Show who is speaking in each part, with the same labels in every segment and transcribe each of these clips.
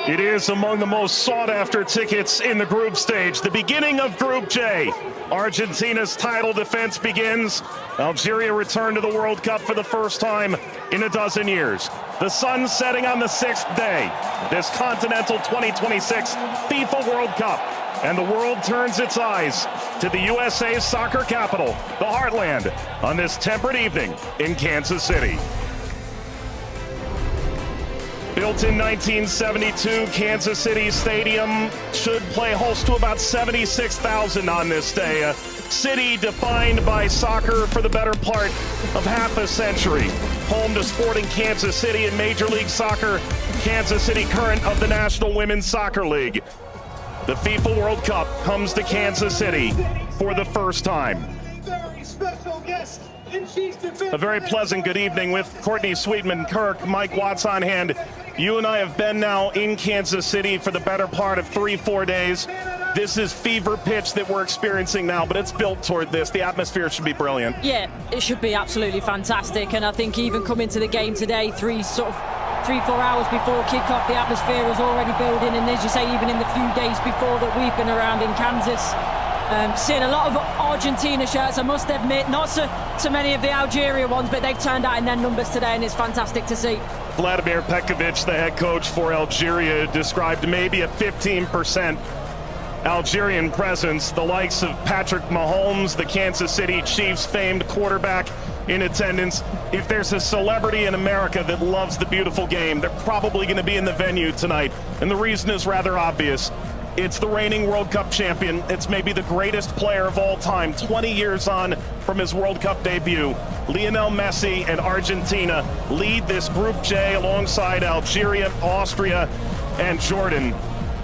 Speaker 1: It is among the most sought-after tickets in the group stage. The beginning of Group J. Argentina's title defense begins. Algeria returned to the World Cup for the first time in a dozen years. The sun setting on the 6th day. This Continental 2026 FIFA World Cup. And the world turns its eyes to the USA's soccer capital, the Heartland, on this temperate evening in Kansas City. Built in 1972, Kansas City Stadium should play host to about 76,000 on this day. A city defined by soccer for the better part of half a century. Home to Sporting Kansas City in Major League Soccer, Kansas City Current of the National Women's Soccer League. The FIFA World Cup comes to Kansas City for the first time. A very pleasant good evening with Courtney Sweetman-Kirk, Mike Watts on hand. You and I have been now in Kansas City for the better part of 3-4 days. This is fever pitch that we're experiencing now, but it's built toward this. The atmosphere should be brilliant. Yeah, it should be absolutely fantastic. And I think even coming to the game today, 3-4 hours before kickoff, the atmosphere was already building. And as you say, even in the few days before that we've been around in Kansas, seeing a lot of Argentina shirts, I must admit, not so many of the Algeria ones, but they've turned out in their numbers today, and it's fantastic to see. Vladimir Petkovic, the head coach for Algeria, described maybe a 15% Algerian presence. The likes of Patrick Mahomes, the Kansas City Chiefs famed quarterback, in attendance. If there's a celebrity in America that loves the beautiful game, they're probably going to be in the venue tonight. And the reason is rather obvious. It's the reigning World Cup champion. It's maybe the greatest player of all time, 20 years on from his World Cup debut. Lionel Messi and Argentina lead this Group J alongside Algeria, Austria, and Jordan.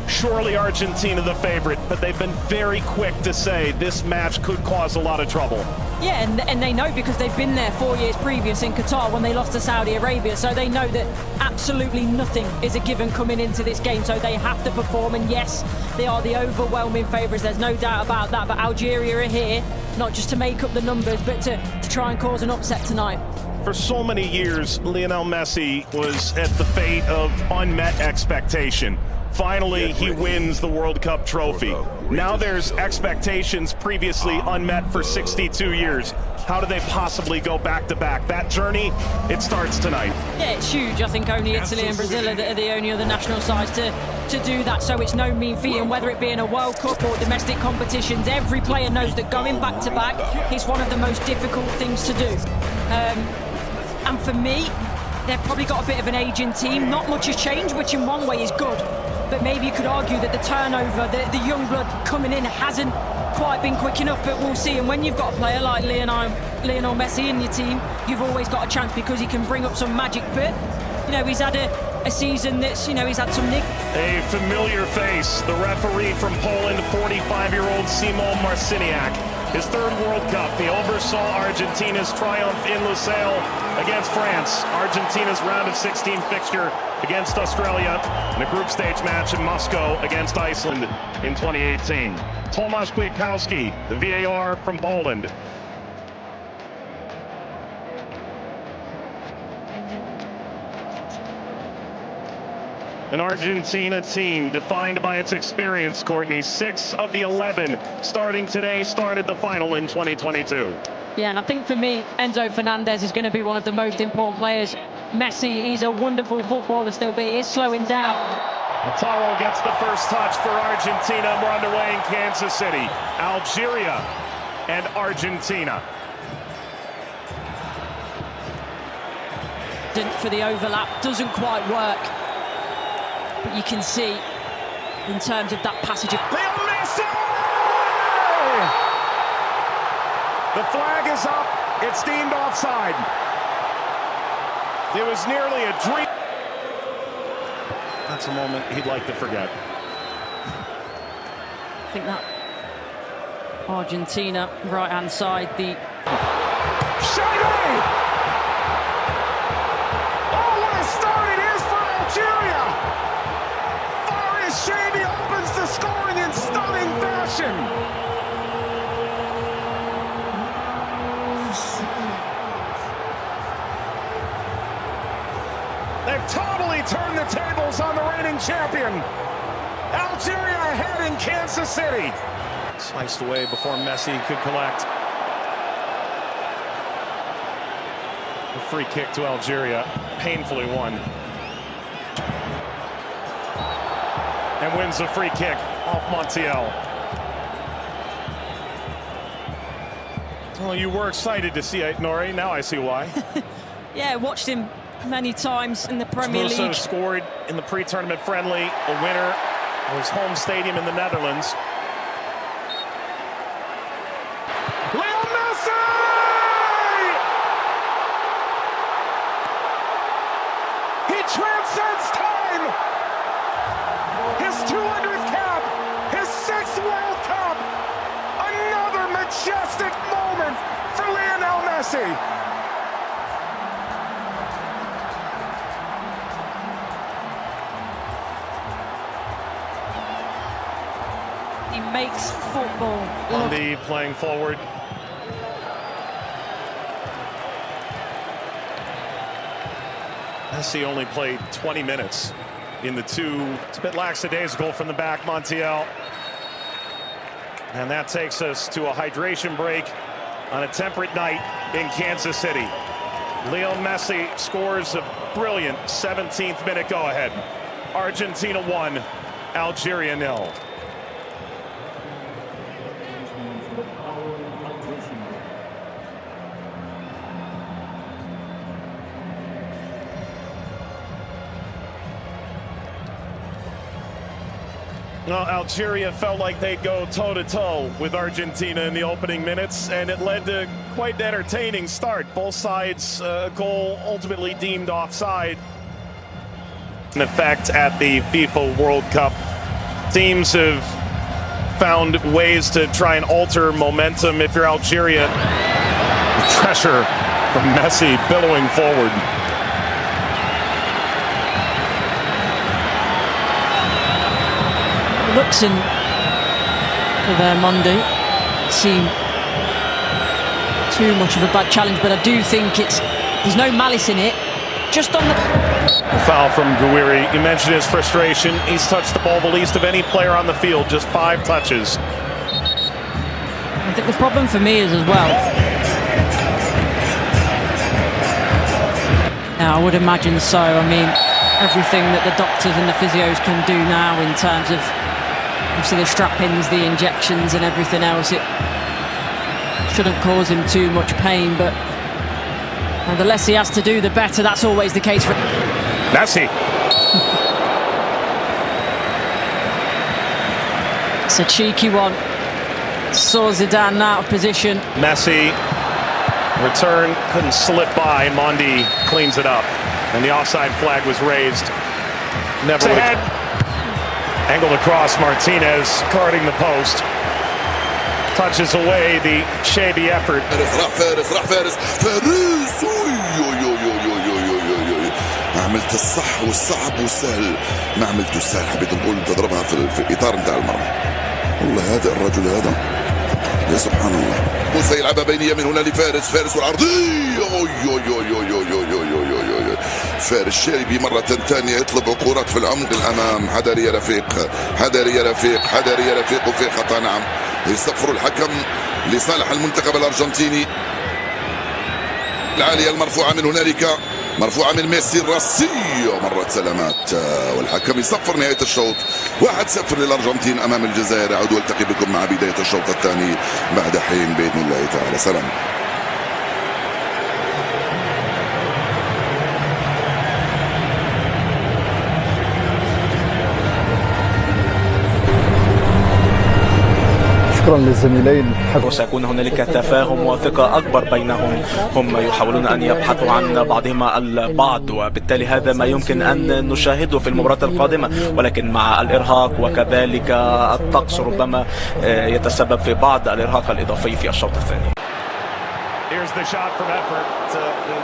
Speaker 1: Surely Argentina the favorite, but they've been very quick to say this match could cause a lot of trouble. Yeah, and they know because they've been there 4 years previous in Qatar when they lost to Saudi Arabia, so they know that absolutely nothing is a given coming into this game, so they have to perform. And yes, they are the overwhelming favourites, there's no doubt about that, but Algeria are here not just to make up the numbers, but to try and cause an upset tonight. For so many years, Lionel Messi was at the fate of unmet expectation. Finally, he wins the World Cup trophy. Now there's expectations previously unmet for 62 years. How do they possibly go back-to-back? That journey, it starts tonight. Yeah, it's huge. I think only Italy and Brazil are the only other national sides to do that, so it's no mean feat. And whether it be in a World Cup or domestic competitions, every player knows that going back-to-back is one of the most difficult things to do. And for me, they've probably got a bit of an aging team. Not much has changed, which in one way is good. But maybe you could argue that the turnover, the young blood coming in hasn't quite been quick enough, but we'll see. And when you've got a player like Lionel Messi in your team, you've always got a chance because he can bring up some magic. But, you know, he's had a season that's, you know, he's had some nick. A familiar face, the referee from Poland, 45-year-old Szymon Marciniak. His third World Cup, he oversaw Argentina's triumph in Lusail against France. Argentina's round of 16 fixture against Australia in a group stage match in Moscow against Iceland in 2018. Tomasz Kwiatkowski, the VAR from Poland. An Argentina team defined by its experience, Courtney. 6 of the 11 starting today started the final in 2022. Yeah, and I think for me, Enzo Fernandez is going to be one of the most important players. Messi, he's a wonderful footballer still, but he is slowing down. Lautaro gets the first touch for Argentina. We're underway in Kansas City. Algeria and Argentina. For the overlap, doesn't quite work. But you can see, in terms of that passage of Lionel Messi! The flag is up. It's deemed offside. It was nearly a dream. That's a moment he'd like to forget. I think that Argentina, right-hand side, the... Shady! Oh, what a start it is for Algeria! Shady opens the scoring in stunning fashion. They've totally turned the tables on the defending champion. Algeria ahead in Kansas City. Sliced away before Messi could collect. A free kick to Algeria, painfully won. And wins a free kick off Montiel. Well, you were excited to see it, Nori. Now I see why.
Speaker 2: Yeah, watched him many times in the Premier League.
Speaker 1: Also scored in the pre-tournament friendly, a winner of his home stadium in the Netherlands. Lionel Messi! He transcends time! His 200th cap, his 6th World Cup! Another majestic moment for Lionel Messi!
Speaker 2: He makes football look.
Speaker 1: Andy playing forward. Messi only played 20 minutes in the two. It's a bit lackadaisical from the back, Montiel. And that takes us to a hydration break on a temperate night in Kansas City. Lionel Messi scores a brilliant 17th minute go-ahead. Argentina 1, Algeria 0. Well, Algeria felt like they'd go toe-to-toe with Argentina in the opening minutes, and it led to quite an entertaining start. Both sides, goal ultimately deemed offside. In effect at the FIFA World Cup, teams have found ways to try and alter momentum. If you're Algeria, pressure from Messi billowing forward.
Speaker 2: Looks in for their Monday. Seem too much of a bad challenge, but I do think there's no malice in it. Just on the
Speaker 1: foul from Gouiri. You mentioned his frustration. He's touched the ball the least of any player on the field, just 5 touches.
Speaker 2: I think the problem for me is as well. Now, I would imagine so. I mean, everything that the doctors and the physios can do now in terms of obviously the strap-ins, the injections and everything else, it shouldn't cause him too much pain, but the less he has to do, the better. That's always the case for
Speaker 1: Messi.
Speaker 2: It's a cheeky one. Saw Zidane out of position.
Speaker 1: Messi, return, couldn't slip by. Mondi cleans it up, and the offside flag was raised. Never ahead. Angled across, Martinez guarding the post. Touches away the shady effort.
Speaker 3: ما عملت الصح والصعب والسهل، ما عملت السهل. حبيت نقول تضربها في الاطار نتاع المرمى. والله هذا الرجل هذا يا سبحان الله. موسى يلعبها بينيه من هنا لفارس، فارس والعرضيه. فارس شاربي مرة ثانية يطلب كرات في العمق الأمام. حذر يا رفيق، حذر يا رفيق، حذر يا رفيق. وفي خطأ نعم. يصفر الحكم لصالح المنتخب الأرجنتيني. العالية المرفوعة من هنالك، مرفوعة من ميسي الراسية. مرت سلامات والحكم يصفر نهاية الشوط. 1-0 للأرجنتين أمام الجزائر. أعود والتقي بكم مع بداية الشوط الثاني بعد حين بإذن الله تعالى. سلام.
Speaker 4: شكرا للزميلين.
Speaker 5: وسيكون هنالك تفاهم وثقة أكبر بينهم. هم يحاولون أن يبحثوا عن بعضهما البعض، وبالتالي هذا ما يمكن أن نشاهده في المباراة القادمة، ولكن مع الإرهاق وكذلك الطقس ربما يتسبب في بعض الإرهاق الإضافي في الشوط الثاني.
Speaker 1: Here's the shot from effort.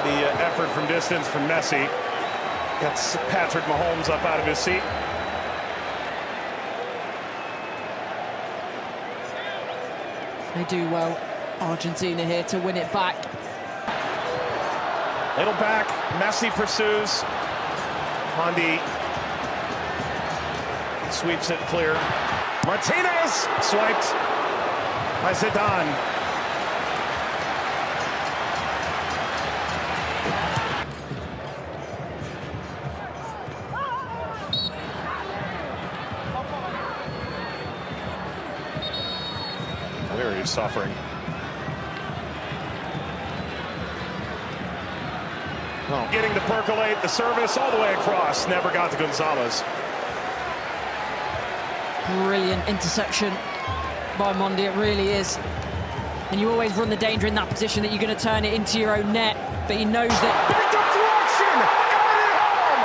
Speaker 1: The effort from distance from Messi. Gets Patrick Mahomes up out of his seat.
Speaker 2: They do well, Argentina here to win it back.
Speaker 1: Little back, Messi pursues. Mondi Sweeps it clear. Martinez swiped by Zidane. Very suffering. Oh. Getting to percolate the service all the way across. Never got to Gonzalez.
Speaker 2: Brilliant interception by Mondi, it really is. And you always run the danger in that position that you're going to turn it into your own net, but he knows that.
Speaker 1: Big deflection! Got it home!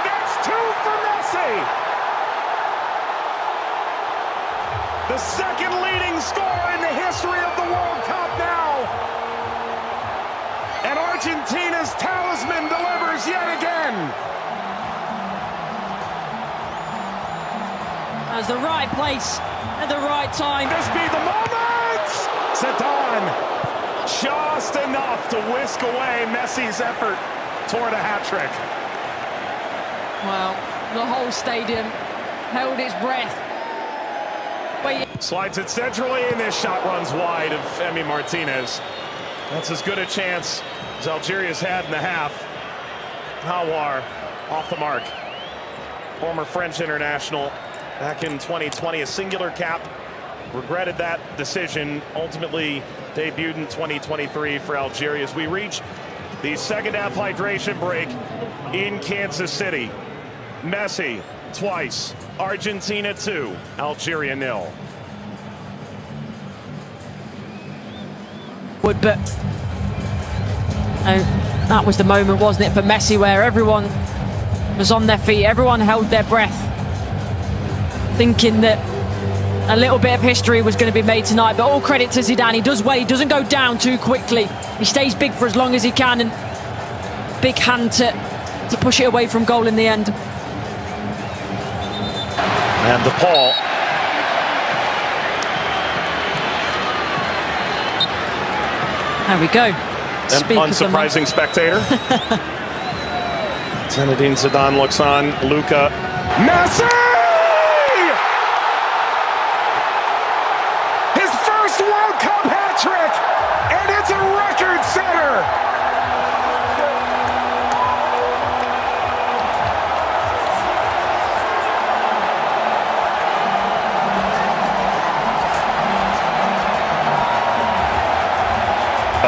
Speaker 1: That's 2 for Messi! The second leading scorer in the history of the World Cup now! And Argentina's talisman delivers yet again!
Speaker 2: As the right place at the right time.
Speaker 1: This be the moment! Zidane just enough to whisk away Messi's effort toward a hat-trick.
Speaker 2: Well, the whole stadium held its breath.
Speaker 1: Slides it centrally, and this shot runs wide of Emi Martinez. That's as good a chance as Algeria's had in the half. Hawar off the mark. Former French international back in 2020, a singular cap. Regretted that decision. Ultimately debuted in 2023 for Algeria as we reach the second half hydration break in Kansas City. Messi twice. Argentina 2, Algeria 0.
Speaker 2: But that was the moment, wasn't it, for Messi, where everyone was on their feet, everyone held their breath, thinking that a little bit of history was going to be made tonight. But all credit to Zidane. He does well, he doesn't go down too quickly. He stays big for as long as he can, and big hand to push it away from goal in the end.
Speaker 1: And DePaul.
Speaker 2: There we go.
Speaker 1: An unsurprising spectator. Zinedine Zidane looks on. Luka. Messi! His first World Cup hat-trick! And it's a record setter!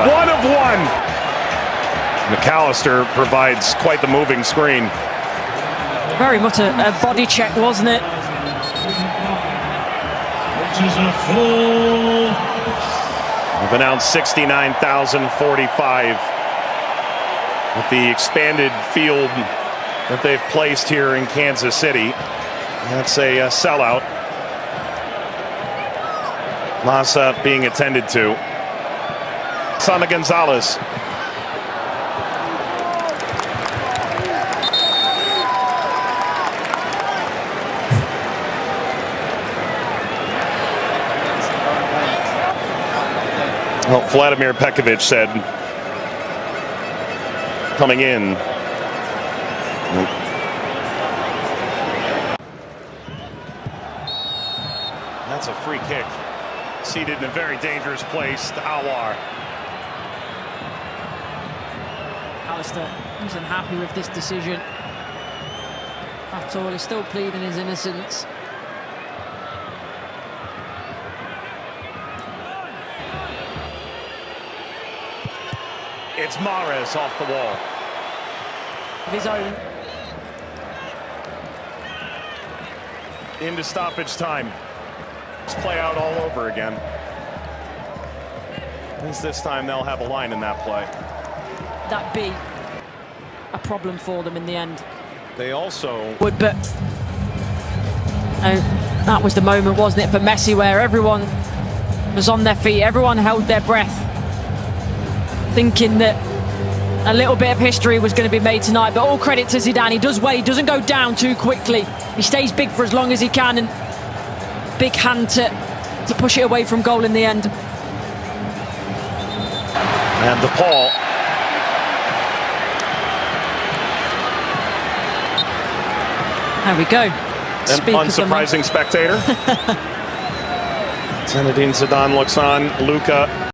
Speaker 1: One of one. McAllister provides quite the moving screen.
Speaker 2: Very much a body check, wasn't it?
Speaker 1: We've announced 69,045 with the expanded field that they've placed here in Kansas City. That's a sellout. Massa being attended to. Sana Gonzalez. Well, Vladimir Pekovic said, coming in. That's a free kick. Seated in a very dangerous place to Awar.
Speaker 2: Alistair isn't happy with this decision at all. He's still pleading his innocence.
Speaker 1: It's Mahrez off the wall.
Speaker 2: Of his own.
Speaker 1: Into stoppage time. Let's play out all over again. At least this time they'll have a line in that play.
Speaker 2: That be a problem for them in the end.
Speaker 1: They also
Speaker 2: But that was the moment, wasn't it, for Messi, where everyone was on their feet, everyone held their breath, thinking that a little bit of history was going to be made tonight. But all credit to Zidane. He does well, he doesn't go down too quickly. He stays big for as long as he can, and big hand to push it away from goal in the end.
Speaker 1: And DePaul.
Speaker 2: There we go.
Speaker 1: An unsurprising spectator. Zinedine Zidane looks on. Luka